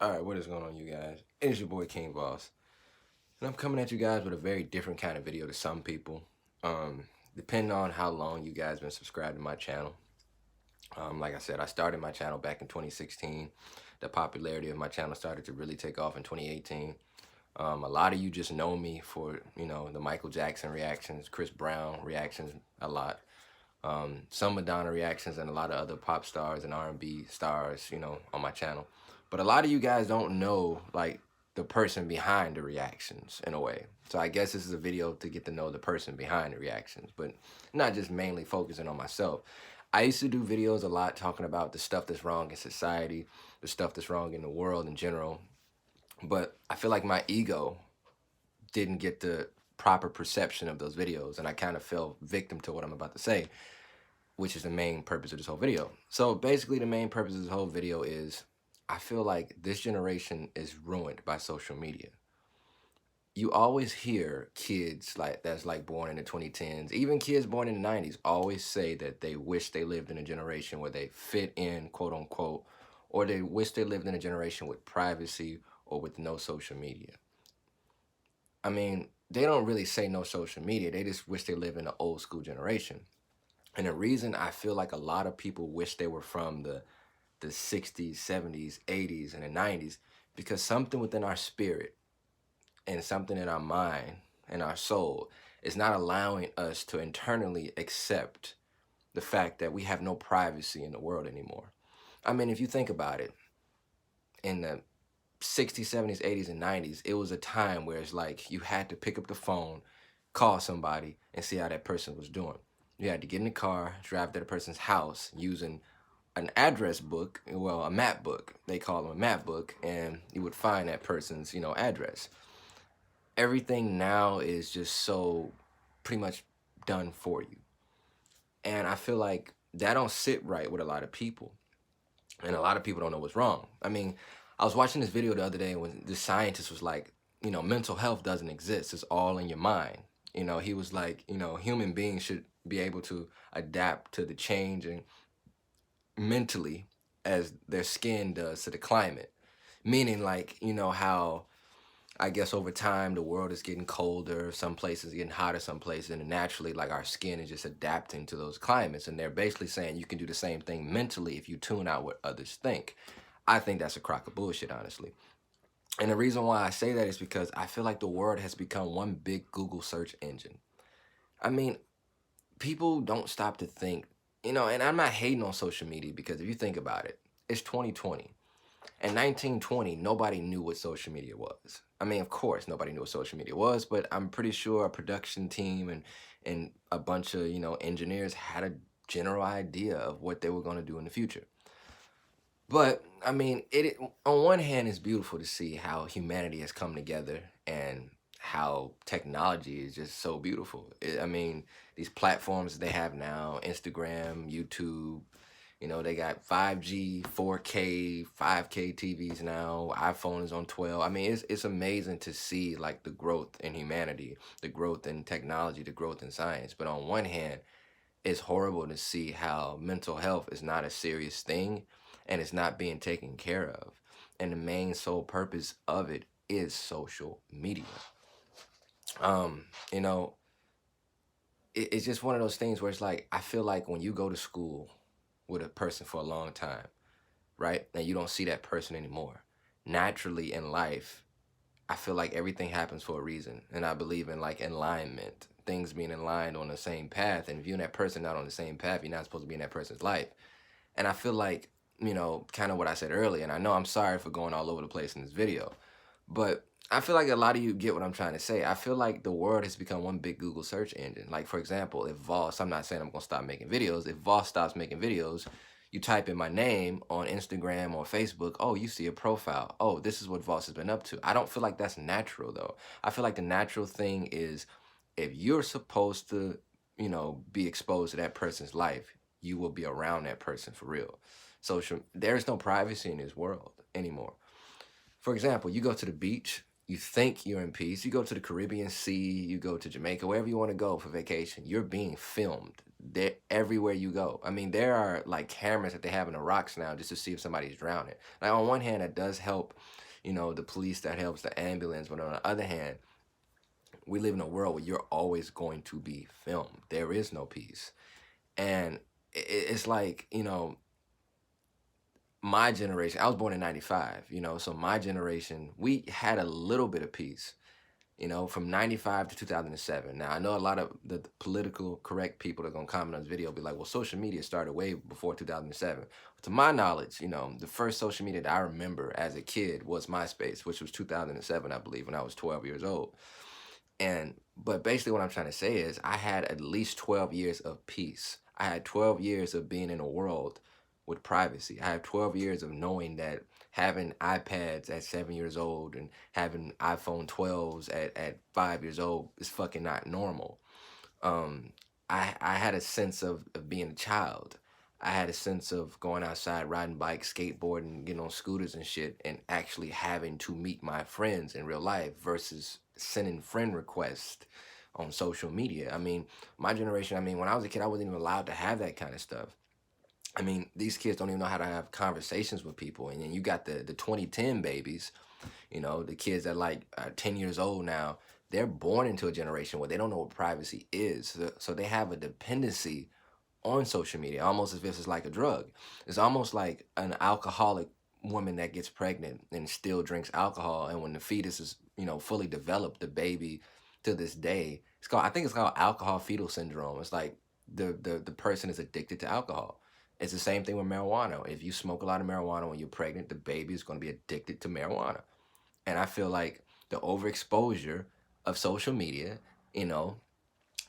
Alright, what is going on, you guys? It is your boy King Boss. And I'm coming at you guys with a very different kind of video to some people. Um, Depending on how long you guys been subscribed to my channel. Like I said, I started my channel back in 2016. The popularity of my channel started to really take off in 2018. A lot of you just know me for, the Michael Jackson reactions, Chris Brown reactions a lot. Some Madonna reactions and a lot of other pop stars and R&B stars, on my channel. But a lot of you guys don't know, like, the person behind the reactions in a way. So I guess this is a video to get to know the person behind the reactions, but not just mainly focusing on myself. I used to do videos a lot talking about the stuff that's wrong in society, the stuff that's wrong in the world in general. But I feel like my ego didn't get the proper perception of those videos, and I kind of fell victim to what I'm about to say, which is the main purpose of this whole video. So basically the main purpose of this whole video is I feel like this generation is ruined by social media. You always hear kids that's born in the 2010s, even kids born in the 90s always say that they wish they lived in a generation where they fit in, quote unquote, or they wish they lived in a generation with privacy or with no social media. I mean, they don't really say no social media. They just wish they lived in an old school generation. And the reason I feel like a lot of people wish they were from the 60s, 70s, 80s, and the 90s, because something within our spirit and something in our mind and our soul is not allowing us to internally accept the fact that we have no privacy in the world anymore. I mean, if you think about it, in the 60s, 70s, 80s, and 90s, it was a time where it's like you had to pick up the phone, call somebody, and see how that person was doing. You had to get in the car, drive to the person's house using an address book, well, a map book. They call them a map book, and you would find that person's, address. Everything now is just so pretty much done for you. And I feel like that don't sit right with a lot of people. And a lot of people don't know what's wrong. I mean, I was watching this video the other day when the scientist was like, mental health doesn't exist. It's all in your mind. He was like, human beings should be able to adapt to the change and mentally as their skin does to the climate. Meaning like, how I guess over time the world is getting colder, some places getting hotter, some places, and naturally like our skin is just adapting to those climates. And they're basically saying you can do the same thing mentally if you tune out what others think. I think that's a crock of bullshit, honestly. And the reason why I say that is because I feel like the world has become one big Google search engine. I mean, people don't stop to think, and I'm not hating on social media because if you think about it, it's 2020. In 1920, nobody knew what social media was. I mean, of course, nobody knew what social media was, but I'm pretty sure a production team and a bunch of, engineers had a general idea of what they were going to do in the future. But I mean, it on one hand, it's beautiful to see how humanity has come together and how technology is just so beautiful. I mean, these platforms they have now, Instagram, YouTube, they got 5G, 4K, 5K TVs now. iPhone is on 12. I mean, it's amazing to see like the growth in humanity, the growth in technology, the growth in science. But on one hand, it's horrible to see how mental health is not a serious thing and it's not being taken care of. And the main sole purpose of it is social media. Um, you know, it's just one of those things where it's like I feel like when you go to school with a person for a long time, right? And you don't see that person anymore. Naturally in life, I feel like everything happens for a reason. And I believe in like alignment, things being aligned on the same path. And if you and that person not on the same path, you're not supposed to be in that person's life. And I feel like, kind of what I said earlier, and I know I'm sorry for going all over the place in this video, but I feel like a lot of you get what I'm trying to say. I feel like the world has become one big Google search engine. Like, for example, if Voss, I'm not saying I'm going to stop making videos. If Voss stops making videos, you type in my name on Instagram or Facebook, oh, you see a profile. Oh, this is what Voss has been up to. I don't feel like that's natural, though. I feel like the natural thing is if you're supposed to, be exposed to that person's life, you will be around that person for real. There's no privacy in this world anymore. For example, you go to the beach, you think you're in peace. You go to the Caribbean Sea, you go to Jamaica, wherever you want to go for vacation, you're being filmed they're everywhere you go. I mean, there are like cameras that they have in the rocks now just to see if somebody's drowning. Like on one hand, that does help, the police, that helps the ambulance, but on the other hand, we live in a world where you're always going to be filmed. There is no peace. And it's like, my generation, I was born in 95, so my generation, we had a little bit of peace, from 95 to 2007. Now, I know a lot of the political correct people that are going to comment on this video be like, well, social media started way before 2007. To my knowledge, the first social media that I remember as a kid was MySpace, which was 2007, I believe, when I was 12 years old. But basically what I'm trying to say is I had at least 12 years of peace. I had 12 years of being in a world with privacy. I had 12 years of knowing that having iPads at 7 years old and having iPhone 12s at 5 years old is fucking not normal. Um, I had a sense of being a child. I had a sense of going outside, riding bikes, skateboarding, getting on scooters and shit, and actually having to meet my friends in real life versus sending friend requests on social media. I mean, my generation, I mean, when I was a kid, I wasn't even allowed to have that kind of stuff. I mean, these kids don't even know how to have conversations with people. And then you got the 2010 babies, the kids that like are 10 years old now, they're born into a generation where they don't know what privacy is. So they have a dependency on social media, almost as if it's like a drug. It's almost like an alcoholic woman that gets pregnant and still drinks alcohol. And when the fetus is, fully developed, the baby to this day, I think it's called alcohol fetal syndrome. It's like the person is addicted to alcohol. It's the same thing with marijuana. If you smoke a lot of marijuana when you're pregnant, the baby is going to be addicted to marijuana. And I feel like the overexposure of social media, you know,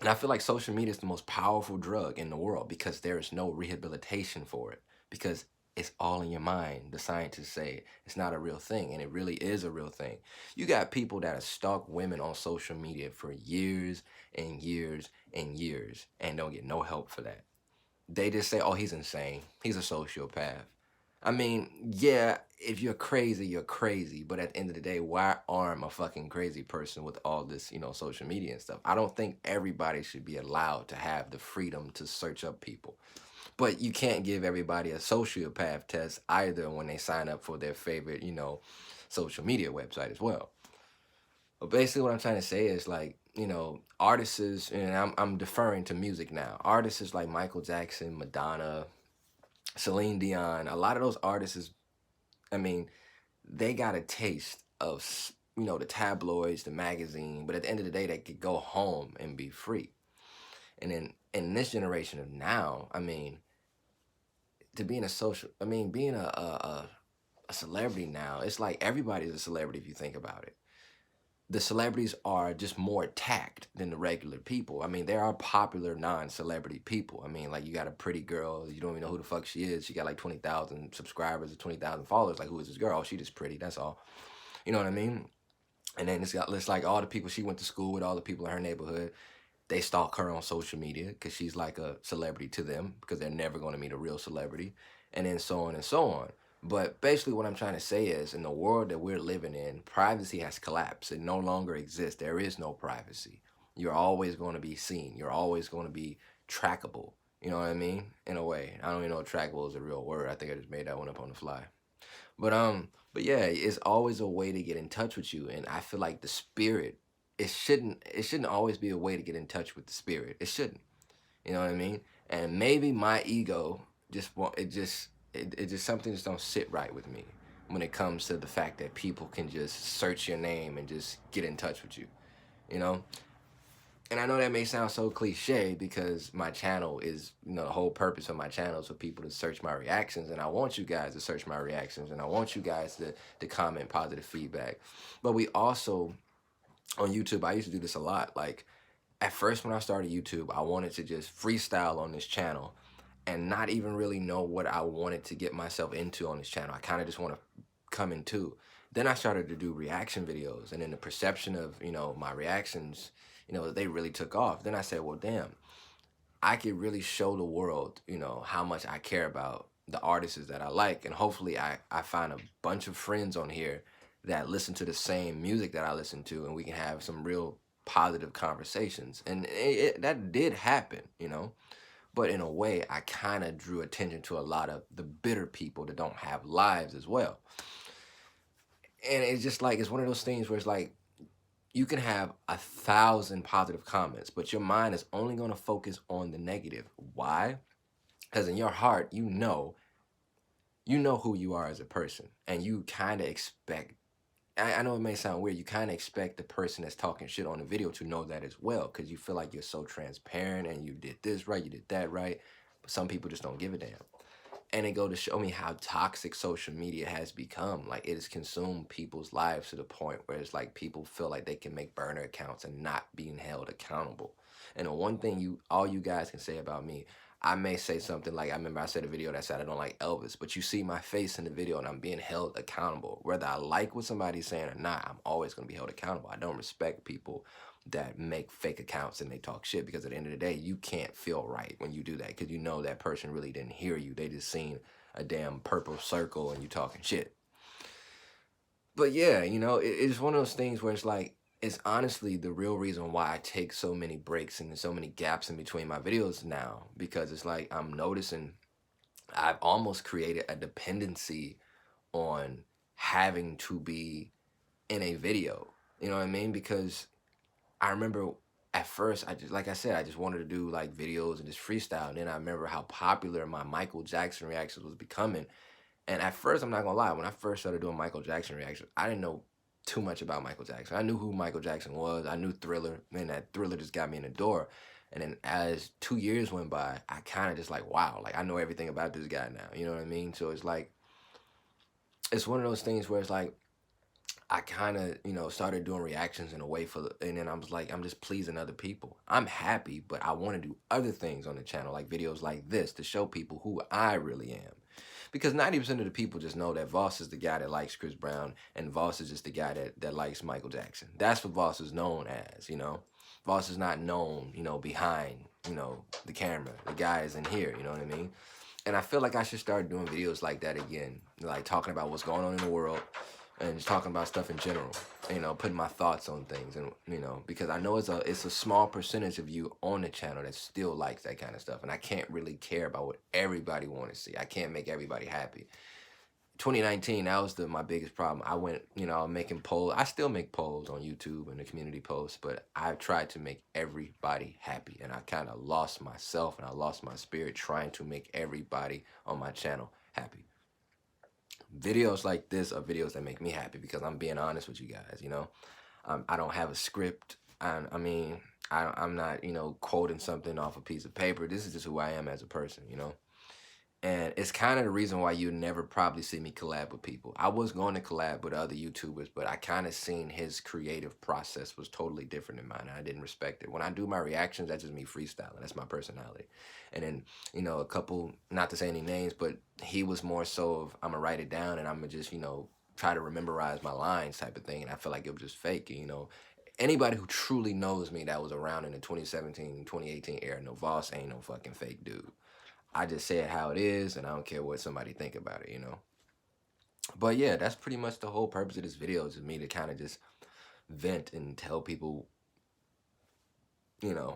and I feel like social media is the most powerful drug in the world because there is no rehabilitation for it. Because it's all in your mind. The scientists say it's not a real thing, and it really is a real thing. You got people that have stalked women on social media for years and years and years and don't get no help for that. They just say, oh, he's insane. He's a sociopath. I mean, yeah, if you're crazy, you're crazy. But at the end of the day, why arm a fucking crazy person with all this, social media and stuff? I don't think everybody should be allowed to have the freedom to search up people. But you can't give everybody a sociopath test either when they sign up for their favorite, social media website as well. But basically what I'm trying to say is like, artists, and I'm deferring to music now. Artists like Michael Jackson, Madonna, Celine Dion, a lot of those artists, I mean, they got a taste of, the tabloids, the magazine, but at the end of the day, they could go home and be free. And then in this generation of now, I mean, being a celebrity now, it's like everybody's a celebrity if you think about it. The celebrities are just more attacked than the regular people. I mean, there are popular non-celebrity people. I mean, like you got a pretty girl, you don't even know who the fuck she is. She got like 20,000 subscribers or 20,000 followers. Like, who is this girl? Oh, she just pretty. That's all. You know what I mean? And then it's like all the people she went to school with, all the people in her neighborhood, they stalk her on social media because she's like a celebrity to them because they're never going to meet a real celebrity, and then so on and so on. But basically what I'm trying to say is in the world that we're living in, privacy has collapsed. It no longer exists. There is no privacy. You're always going to be seen. You're always going to be trackable. You know what I mean? In a way. I don't even know if trackable is a real word. I think I just made that one up on the fly. But yeah, it's always a way to get in touch with you. And I feel like the spirit, it shouldn't always be a way to get in touch with the spirit. It shouldn't. You know what I mean? And maybe my ego just want it just something just don't sit right with me when it comes to the fact that people can just search your name and just get in touch with you, you know? And I know that may sound so cliche because my channel is, the whole purpose of my channel is for people to search my reactions, and I want you guys to search my reactions, and I want you guys to comment positive feedback. But we also, on YouTube, I used to do this a lot. Like, at first when I started YouTube, I wanted to just freestyle on this channel and not even really know what I wanted to get myself into on this channel. I kind of just want to come into. Then I started to do reaction videos, and then the perception of, my reactions, they really took off. Then I said, well, damn, I could really show the world, how much I care about the artists that I like. And hopefully I find a bunch of friends on here that listen to the same music that I listen to, and we can have some real positive conversations. And that did happen, But in a way, I kind of drew attention to a lot of the bitter people that don't have lives as well. And it's just like, it's one of those things where it's like, you can have 1,000 positive comments, but your mind is only going to focus on the negative. Why? Because in your heart, you know who you are as a person, and you kind of expect, I know it may sound weird, you kind of expect the person that's talking shit on the video to know that as well, because you feel like you're so transparent and you did this right, you did that right, but some people just don't give a damn. And it go to show me how toxic social media has become. Like, it has consumed people's lives to the point where it's like people feel like they can make burner accounts and not being held accountable. And the one thing all you guys can say about me, I may say something like, I remember I said a video that said I don't like Elvis, but you see my face in the video and I'm being held accountable. Whether I like what somebody's saying or not, I'm always going to be held accountable. I don't respect people that make fake accounts and they talk shit, because at the end of the day, you can't feel right when you do that, because you know that person really didn't hear you. They just seen a damn purple circle and you talking shit. But yeah, it's one of those things where it's like, it's honestly the real reason why I take so many breaks and so many gaps in between my videos now, because it's like I'm noticing I've almost created a dependency on having to be in a video. You know what I mean? Because I remember at first, like I said, I just wanted to do like videos and just freestyle. And then I remember how popular my Michael Jackson reactions was becoming. And at first, I'm not gonna lie, when I first started doing Michael Jackson reactions, I didn't know too much about Michael Jackson. I knew who Michael Jackson was. I knew Thriller, and that Thriller just got me in the door. And then as 2 years went by, I kind of just like, wow, like I know everything about this guy now. You know what I mean? So it's like, it's one of those things where it's like, I kind of, started doing reactions in a way and then I was like, I'm just pleasing other people. I'm happy, but I want to do other things on the channel, like videos like this, to show people who I really am. Because 90% of the people just know that Voss is the guy that likes Chris Brown, and Voss is just the guy that likes Michael Jackson. That's what Voss is known as. Voss is not known, behind, the camera. The guy is in here, you know what I mean? And I feel like I should start doing videos like that again, like talking about what's going on in the world, and just talking about stuff in general, putting my thoughts on things, and because I know it's a small percentage of you on the channel that still likes that kind of stuff, and I can't really care about what everybody want to see. I can't make everybody happy. 2019, that was my biggest problem. I went, making polls. I still make polls on YouTube and the community posts, but I tried to make everybody happy, and I kind of lost myself and I lost my spirit trying to make everybody on my channel happy. Videos like this are videos that make me happy because I'm being honest with you guys. I don't have a script. I'm not, quoting something off a piece of paper. This is just who I am as a person. And it's kind of the reason why you never probably see me collab with people. I was going to collab with other YouTubers, but I kind of seen his creative process was totally different than mine, and I didn't respect it. When I do my reactions, that's just me freestyling. That's my personality. And then, a couple, not to say any names, but he was more so of, I'm going to write it down and I'm going to just, try to memorize my lines type of thing. And I feel like it was just fake, Anybody who truly knows me that was around in the 2017, 2018 era, no, Voss ain't no fucking fake dude. I just say it how it is, and I don't care what somebody think about it, But yeah, that's pretty much the whole purpose of this video, is me to kind of just vent and tell people,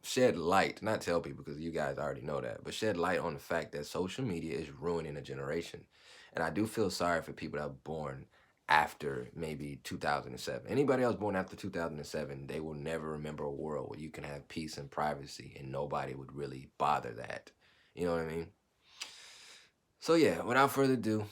shed light, not tell people because you guys already know that, but shed light on the fact that social media is ruining a generation. And I do feel sorry for people that are born after maybe 2007. Anybody else born after 2007, they will never remember a world where you can have peace and privacy and nobody would really bother that. You know what I mean? So yeah, without further ado,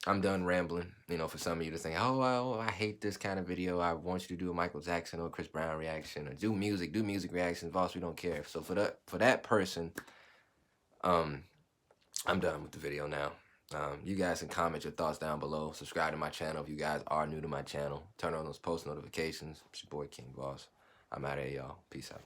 I'm done rambling. For some of you to think, oh, I hate this kind of video. I want you to do a Michael Jackson or Chris Brown reaction, or do music reactions. Voss, we don't care. So for that person, I'm done with the video now. You guys can comment your thoughts down below. Subscribe to my channel if you guys are new to my channel. Turn on those post notifications. It's your boy King Voss. I'm out of here, y'all. Peace out.